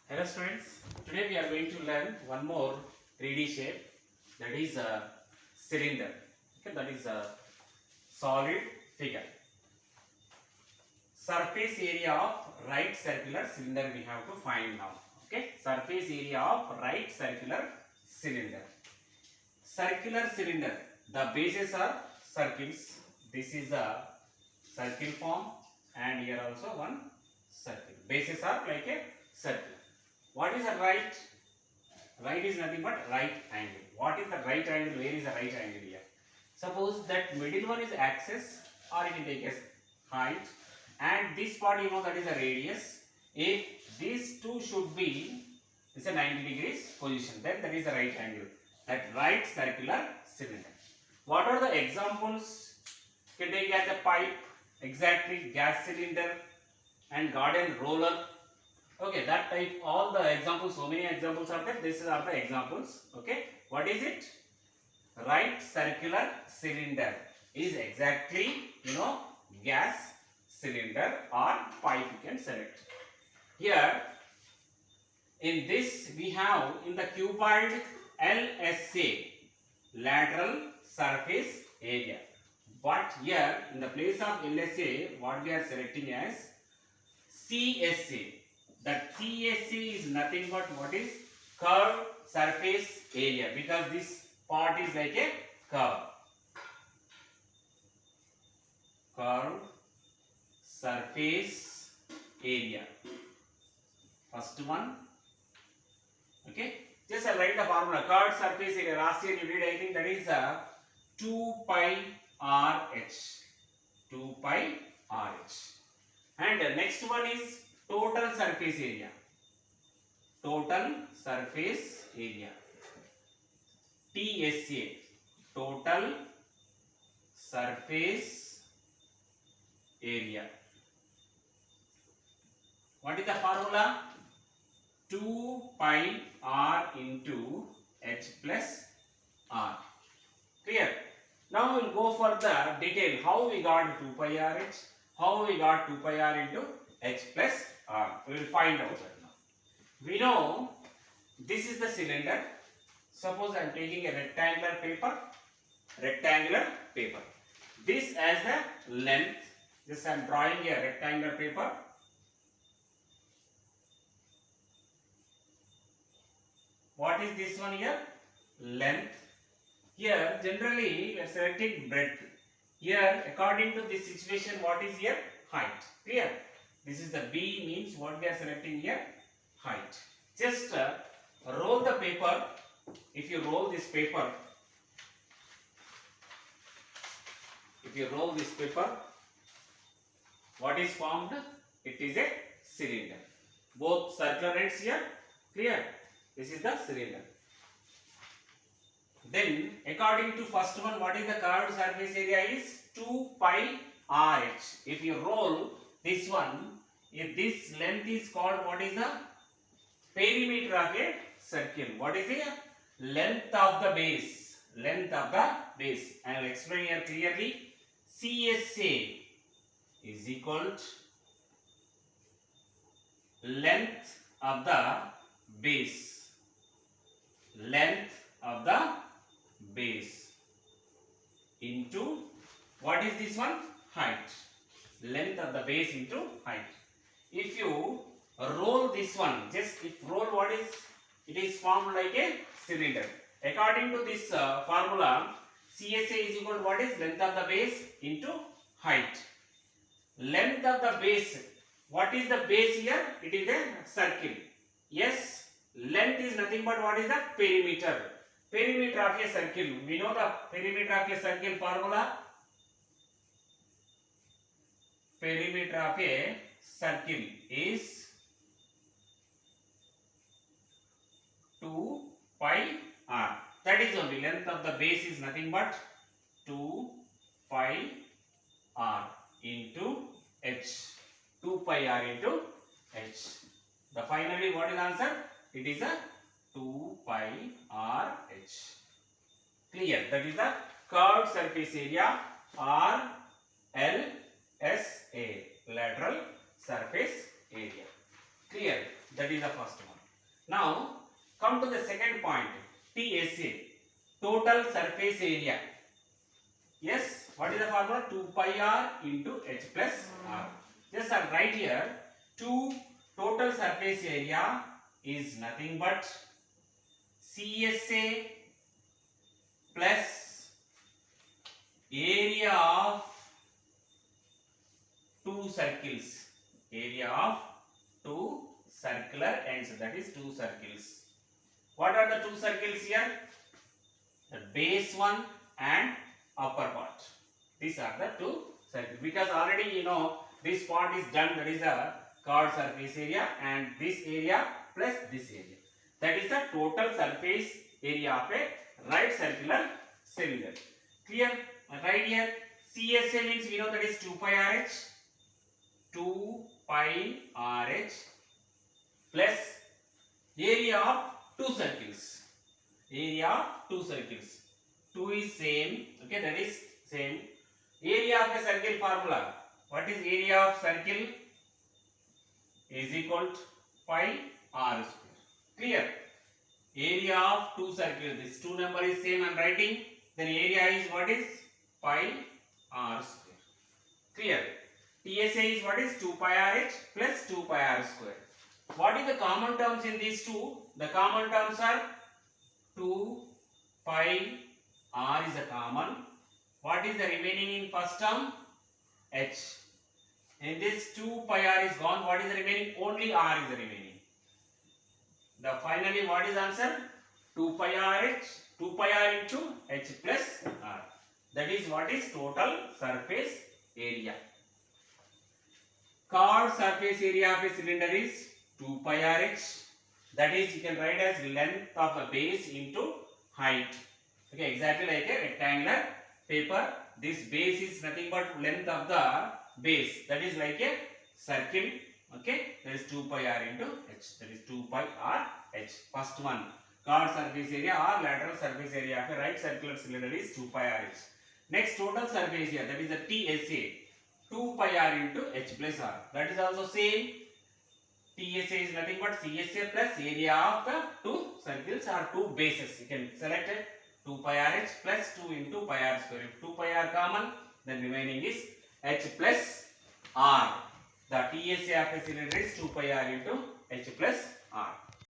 Hello students, today we are going to learn one more 3D shape, that is a cylinder. Okay, that is a solid figure. Surface area of right circular cylinder we have to find now. Okay, surface area of right circular cylinder. Circular cylinder, the bases are circles. This is a circle form and here also one circle. Bases are like a circle. What is a right? Right is nothing but right angle. What is the right angle? Where is the right angle here? Suppose that middle one is axis, or you can take as height, and this part you know that is a radius. If these two should be, it's a 90 degrees position, then that is the right angle. That right circular cylinder. What are the examples? You can take as a pipe, exactly, gas cylinder, and garden roller. Okay, that type, all the examples, so many examples are there. These are the examples. Okay, what is it? Right circular cylinder is exactly, gas cylinder or pipe you can select. Here, in this we have in the cuboid LSA, lateral surface area. But here in the place of LSA, what we are selecting as CSA. That CSA is nothing but what is curved surface area, because this part is like a curved surface area. First one. Okay, just I write the formula. Curved surface area, last year you did, I think that is 2 pi RH. 2 pi RH. And the next one is total surface area. Total surface area. TSA. Total surface area. What is the formula? 2 pi R into H plus R. Clear? Now we will go for the detail. How we got 2 pi RH? How we got 2 pi R into H plus R? We will find out that now. We know this is the cylinder. Suppose I am taking a rectangular paper. This as a length. This I am drawing a rectangular paper. What is this one here? Length. Here generally we are selecting breadth. Here according to this situation, what is here? Height. Clear? This is the B, means what we are selecting here? Height. Just roll the paper. If you roll this paper, what is formed? It is a cylinder. Both circular ends here. Clear? This is the cylinder. Then according to first one, what is the curved surface area is 2 pi RH. If you roll this one, if this length is called, what is the perimeter of a circle? What is the length of the base? I will explain here clearly. CSA is equal to length of the base. Into what is this one? Height. Length of the base into height. If you roll this one, just if roll, what is, it is formed like a cylinder. According to this formula, CSA is equal to what is length of the base into height. Length of the base. What is the base here? It is a circle. Yes, length is nothing but what is the perimeter. Perimeter of a circle. We know the perimeter of a circle formula. Perimeter of a circle is 2 pi R. That is only length of the base is nothing but 2 pi R into H. 2 pi R into H. The finally what is answer? It is a 2 pi R H. Clear? That is the curved surface area, R L S A, lateral surface area. Clear? That is the first one. Now come to the second point, TSA, total surface area. Yes, what is the formula? 2 pi r into h plus r. Yes, I'll write here 2 total surface area is nothing but CSA plus area of two circles, area of two circular ends, that is two circles. What are the two circles here? The base one and upper part. These are the two circles, because already you know this part is done, that is a curved surface area, and this area plus this area, that is the total surface area of a right circular cylinder. Clear? Right here CSA means we know that is 2 pi RH, 2 pi RH plus area of two circles, area of two circles. 2 is same, okay, that is same. Area of a circle formula, what is area of circle? Is equal to pi r square. Clear? Area of two circles, this two number is same I am writing, then area is what is? Pi r square. Clear? TSA is what is? 2 pi RH plus 2 pi r square. What is the common terms in these two? The common terms are 2 pi r is a common. What is the remaining in first term? H. In this 2 pi r is gone. What is the remaining? Only r is the remaining. The finally what is answer? 2 pi r h, 2 pi r into h plus r. That is what is total surface area. Curved surface area of a cylinder is 2 pi r h. That is you can write as length of the base into height. Okay, exactly like a rectangular paper. This base is nothing but length of the base. That is like a circle. Okay, that is 2 pi r into h. That is 2 pi r h. First one, curved surface area or lateral surface area of a right circular cylinder is 2 pi r h. Next, total surface area, that is the TSA, 2 pi r into h plus r. That is also same. TSA is nothing but CSA plus area of the two circles or two bases. You can select it, 2 pi r h plus 2 into pi r square. If 2 pi r common, then remaining is h plus r. The TSA of a cylinder is 2 pi r into h plus r.